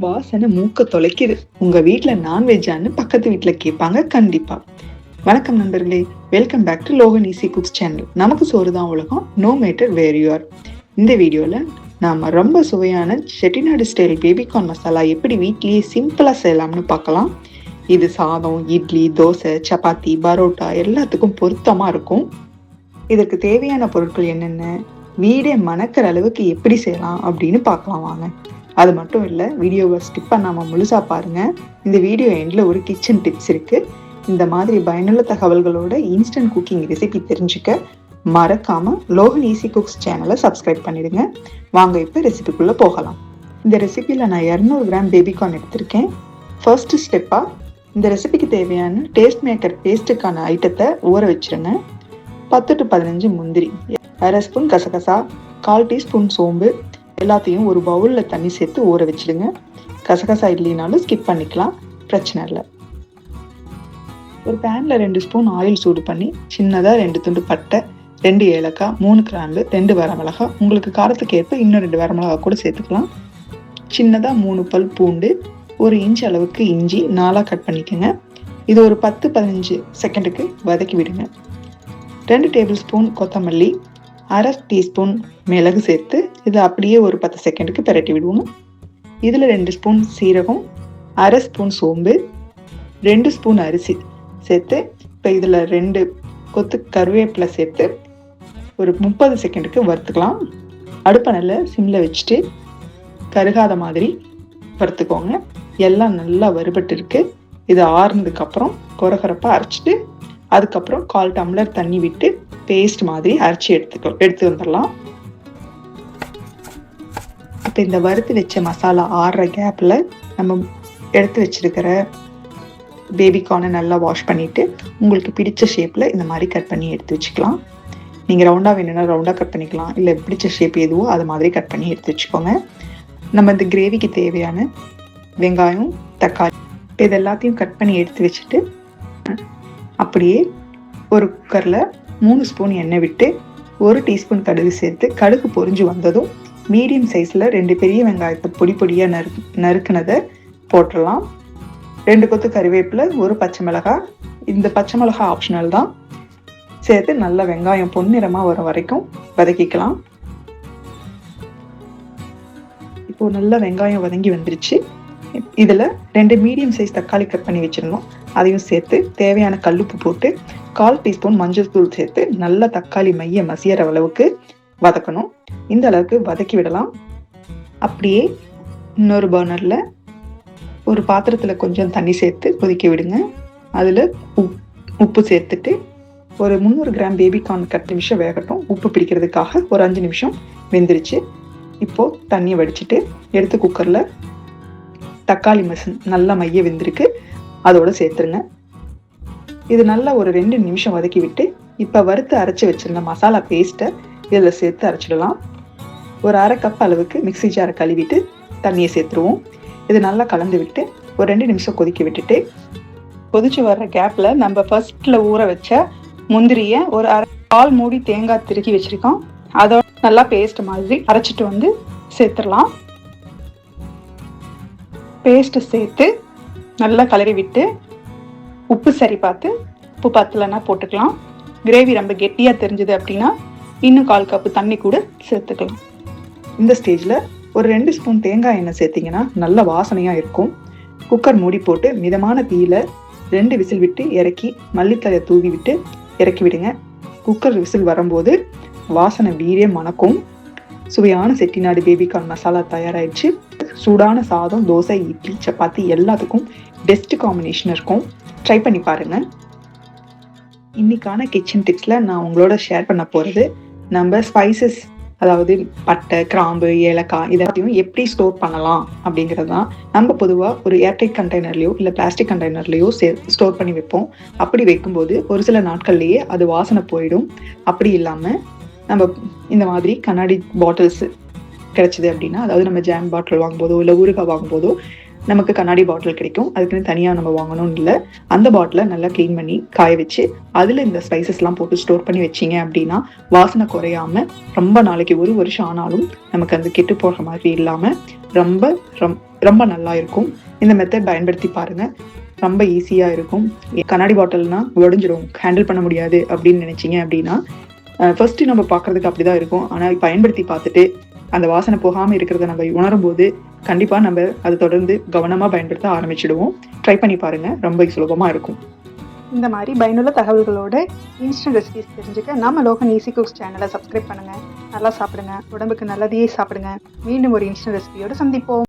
வாசனை மூக்க தொலைக்குது. உங்க வீட்ல நான்வெஜ்ஜான்னு பக்கத்து வீட்ல கேட்பாங்க கண்டிப்பா. வணக்கம் நண்பர்களே, welcome back to Logan easy cooks channel. நமக்கு சோறுதான் உலகம், no matter where you are. இந்த வீடியோல நாம ரொம்ப சுவையான செட்டிநாடு ஸ்டைல் பேபிகார்ன் மசாலா எப்படி வீட்லயே சிம்பிளா செய்யலாம்னு பார்க்கலாம். இது சாதம், இட்லி, தோசை, சப்பாத்தி, பரோட்டா எல்லாத்துக்கும் பொருத்தமா இருக்கும். இதற்கு தேவையான பொருட்கள் என்னென்ன, வீடே மணக்கிற அளவுக்கு எப்படி செய்யலாம் அப்படின்னு பார்க்கலாம் வாங்க. அது மட்டும் இல்லை, வீடியோவை ஸ்கிப் பண்ணாமல் முழுசாக பாருங்கள். இந்த வீடியோ எண்டில் ஒரு கிச்சன் டிப்ஸ் இருக்குது. இந்த மாதிரி பயனுள்ள தகவல்களோட இன்ஸ்டன்ட் குக்கிங் ரெசிபி தெரிஞ்சுக்க மறக்காமல் லோகன் ஈஸி குக்ஸ் சேனலை சப்ஸ்கிரைப் பண்ணிடுங்க. வாங்க இப்போ ரெசிபிக்குள்ளே போகலாம். இந்த ரெசிபியில் நான் 200 கிராம் பேபிகார்ன் எடுத்திருக்கேன். ஃபர்ஸ்ட் ஸ்டெப்பாக இந்த ரெசிபிக்கு தேவையான டேஸ்ட் மேக்கர் பேஸ்ட்டுக்கான ஐட்டத்தை ஊற வச்சுருங்க. 10 to 15 முந்திரி, 1/2 ஸ்பூன் கசகசா, 1/4 டீஸ்பூன் சோம்பு எல்லாத்தையும் ஒரு பவுலில் தண்ணி சேர்த்து ஊற வச்சுடுங்க. கசகசா இல்லைனாலும் ஸ்கிப் பண்ணிக்கலாம், பிரச்சனை இல்லை. ஒரு பேனில் 2 ஸ்பூன் ஆயில் சூடு பண்ணி சின்னதாக 2 துண்டு பட்டை, 2 ஏலக்காய், 3 கிராம்பு, 2 வரமிளகாய், உங்களுக்கு காரத்துக்கு ஏற்ப இன்னும் 2 வரமிளகாய் கூட சேர்த்துக்கலாம். சின்னதாக 3 பல் பூண்டு, 1 இன்ச் அளவுக்கு இஞ்சி 4 கட் பண்ணிக்கோங்க. இது ஒரு 10-15 செகண்டுக்கு வதக்கி விடுங்க. 2 டேபிள் ஸ்பூன் கொத்தமல்லி, 1/2 டீஸ்பூன் மிளகு சேர்த்து இதை அப்படியே ஒரு 10 செகண்டுக்கு பிரட்டி விடுவோம். இதில் 2 ஸ்பூன் சீரகம், 1/2 ஸ்பூன் சோம்பு, 2 ஸ்பூன் அரிசி சேர்த்து இப்போ இதில் 2 கொத்து கருவேப்பிலை சேர்த்து ஒரு 30 செகண்டுக்கு வறுத்துக்கலாம். அடுப்பை நல்லா சிம்மில் வச்சுட்டு கருகாத மாதிரி வறுத்துக்கோங்க. எல்லாம் நல்லா வறுபட்டு இருக்கு. இது ஆறுனதுக்கப்புறம் கொரகொரப்பாக அரைச்சிட்டு அதுக்கப்புறம் 1/4 டம்ளர் தண்ணி விட்டு பேஸ்ட் மாதிரி அரைச்சி எடுத்து வந்துடலாம். இப்போ இந்த வறுத்து வச்ச மசாலா ஆறுற கேப்பில் நம்ம எடுத்து வச்சிருக்கிற பேபிகார்னை நல்லா வாஷ் பண்ணிவிட்டு உங்களுக்கு பிடிச்ச ஷேப்பில் இந்த மாதிரி கட் பண்ணி எடுத்து வச்சுக்கலாம். நீங்கள் ரவுண்டாக வேணும்னா ரவுண்டாக கட் பண்ணிக்கலாம், இல்லை பிடிச்ச ஷேப் எதுவோ அது மாதிரி கட் பண்ணி எடுத்து வச்சுக்கோங்க. நம்ம இந்த கிரேவிக்கு தேவையான வெங்காயம், தக்காளி இது எல்லாத்தையும் கட் பண்ணி எடுத்து வச்சுட்டு அப்படியே ஒரு குக்கரில் 3 ஸ்பூன் எண்ணெய் விட்டு 1 டீஸ்பூன் கடுகு சேர்த்து கடுகு பொரிஞ்சு வந்ததும் மீடியம் சைஸில் 2 பெரிய வெங்காயத்தை பொடி பொடியாக நறுக்குனதை போட்டுடலாம். 2 கொத்து கறிவேப்பிலை, 1 பச்சை மிளகாய், இந்த பச்சை மிளகாய் ஆப்ஷனல் தான், சேர்த்து நல்லா வெங்காயம் பொன்னிறமாக வர வரைக்கும் வதக்கிக்கலாம். இப்போ நல்லா வெங்காயம் வதங்கி வந்துருச்சு. இதில் 2 மீடியம் சைஸ் தக்காளி கட் பண்ணி வச்சிருந்தோம், அதையும் சேர்த்து தேவையான கல்லுப்பு போட்டு 1/4 டீஸ்பூன் மஞ்சள் தூள் சேர்த்து நல்லா தக்காளி மைய மசியற அளவுக்கு வதக்கணும். இந்த அளவுக்கு வதக்கி விடலாம். அப்படியே இன்னொரு பர்னரில் ஒரு பாத்திரத்தில் கொஞ்சம் தண்ணி சேர்த்து கொதிக்க விடுங்க. அதில் உப்பு சேர்த்துட்டு ஒரு 300 கிராம் பேபிகார்ன் 10 நிமிஷம் வேகட்டும். உப்பு பிடிக்கிறதுக்காக ஒரு 5 நிமிஷம் வெந்துருச்சு. இப்போது தண்ணியை வடிச்சிட்டு எடுத்து குக்கரில் தக்காளி நல்லா மைய வெந்திருக்கு, அதோட சேர்த்துருங்க. இது நல்லா ஒரு 2 நிமிஷம் வதக்கி விட்டு இப்போ வறுத்து அரைச்சி வச்சிருந்த மசாலா பேஸ்ட்டை இதில் சேர்த்து அரைச்சிடலாம். ஒரு 1/2 கப் அளவுக்கு மிக்ஸி ஜாரை கழுவிட்டு தண்ணியை சேர்த்துருவோம். இது நல்லா கலந்து விட்டு ஒரு 2 நிமிஷம் கொதிக்க விட்டுட்டு கொதிச்சு வர்ற கேப்பில் நம்ம ஃபர்ஸ்ட்டில் ஊற வச்ச முந்திரியை ஒரு 1/4 மூடி தேங்காய் திருக்கி வச்சுருக்கோம், அதோட நல்லா பேஸ்ட் மாதிரி அரைச்சிட்டு வந்து சேர்த்துடலாம். பேஸ்ட்டு சேர்த்து நல்லா கலரி விட்டு உப்பு சரி பார்த்து, உப்பு பத்தலைன்னா போட்டுக்கலாம். கிரேவி ரொம்ப கெட்டியாக தெரிஞ்சுது அப்படின்னா இன்னும் 1/4 கப்பு தண்ணி கூட சேர்த்துக்கலாம். இந்த ஸ்டேஜில் ஒரு 2 ஸ்பூன் தேங்காய் எண்ணெய் சேர்த்திங்கன்னா நல்ல வாசனையாக இருக்கும். குக்கர் மூடி போட்டு மிதமான தீயில் 2 விசில் விட்டு இறக்கி மல்லித்தலையை தூவி விட்டு இறக்கி விடுங்க. குக்கர் விசில் வரும்போது வாசனை வீரே மணக்கும். சுவையான செட்டிநாடு பேபிகார்ன் மசாலா தயாராகிடுச்சு. சூடான சாதம், தோசை, இட்லி, சப்பாத்தி எல்லாத்துக்கும் பெஸ்ட் காம்பினேஷன் இருக்கும். ட்ரை பண்ணி பாருங்கள். இன்னைக்கான கிச்சன் டிப்ஸில் நான் உங்களோட ஷேர் பண்ண போகிறது நம்ம ஸ்பைசஸ், அதாவது பட்டை, கிராம்பு, ஏலக்காய் இதெல்லாத்தையும் எப்படி ஸ்டோர் பண்ணலாம் அப்படிங்கிறது தான். நம்ம பொதுவாக ஒரு ஏர்டைட் கண்டெய்னர்லையோ இல்லை பிளாஸ்டிக் கண்டெய்னர்லையோ ஸ்டோர் பண்ணி வைப்போம். அப்படி வைக்கும்போது ஒரு சில நாட்கள்லேயே அது வாசனை போயிடும். அப்படி இல்லாமல் நம்ம இந்த மாதிரி கண்ணாடி பாட்டில்ஸ் கிடைச்சிது அப்படின்னா, அதாவது நம்ம ஜாம் பாட்டில் வாங்கும்போதோ இல்லை ஊறுகாய் வாங்கும்போதோ நமக்கு கண்ணாடி பாட்டில் கிடைக்கும். அதுக்குன்னு தனியாக நம்ம வாங்கணும்னு இல்லை. அந்த பாட்டிலை நல்லா க்ளீன் பண்ணி காய வச்சு அதில் இந்த ஸ்பைசஸ்லாம் போட்டு ஸ்டோர் பண்ணி வச்சிங்க அப்படின்னா வாசனை குறையாமல் ரொம்ப நாளைக்கு 1 வருஷம் ஆனாலும் நமக்கு அந்த கெட்டு போடுற மாதிரி இல்லாமல் ரொம்ப ரொம்ப நல்லா இருக்கும். இந்த மெத்தட் பயன்படுத்தி பாருங்கள். ரொம்ப ஈஸியாக இருக்கும். கண்ணாடி பாட்டில்னா உடஞ்சிடும், ஹேண்டில் பண்ண முடியாது அப்படின்னு நினைச்சீங்க அப்படின்னா ஃபர்ஸ்ட்டு நம்ம பார்க்குறதுக்கு அப்படி தான் இருக்கும். ஆனால் பயன்படுத்தி பார்த்துட்டு அந்த வாசனை போகாமல் இருக்கிறத நம்ம உணரும்போது கண்டிப்பாக நம்ம அதை தொடர்ந்து கவனமாக பயன்படுத்த ஆரம்பிச்சிடுவோம். ட்ரை பண்ணி பாருங்கள், ரொம்ப சுலபமாக இருக்கும். இந்த மாதிரி பயனுள்ள தகவல்களோட இன்ஸ்டன்ட் ரெசிபிஸ் தெரிஞ்சுக்க நம்ம லோகன் ஈஸி குக்ஸ் சேனலை சப்ஸ்கிரைப் பண்ணுங்கள். நல்லா சாப்பிடுங்க, உடம்புக்கு நல்லதையே சாப்பிடுங்க. மீண்டும் ஒரு இன்ஸ்டன்ட் ரெசிபியோடு சந்திப்போம்.